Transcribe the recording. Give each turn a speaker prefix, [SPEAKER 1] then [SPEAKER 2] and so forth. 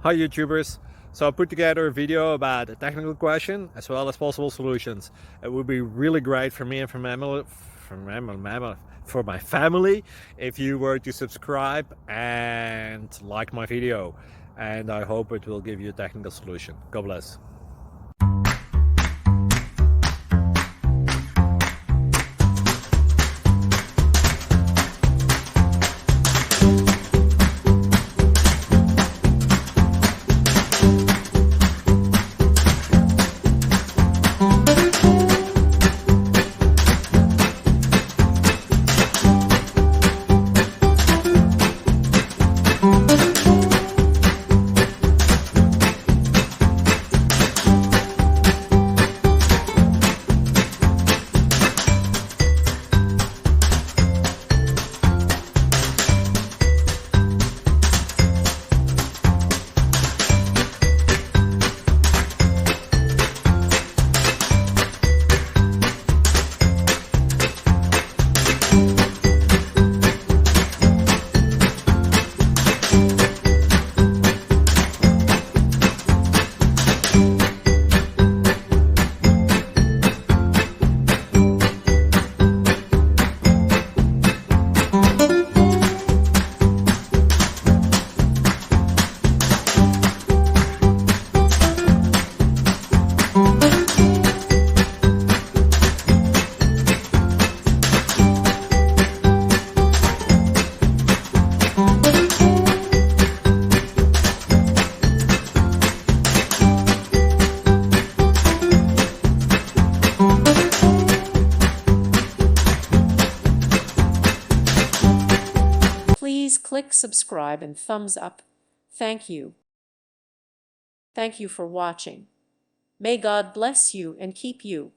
[SPEAKER 1] Hi YouTubers! So I put together a video about a technical question as well as possible solutions. It would be really great for me and for my family if you were to subscribe and like my video, and I hope it will give you a technical solution. God bless.
[SPEAKER 2] Please click subscribe and thumbs up. Thank you. Thank you for watching. May God bless you and keep you.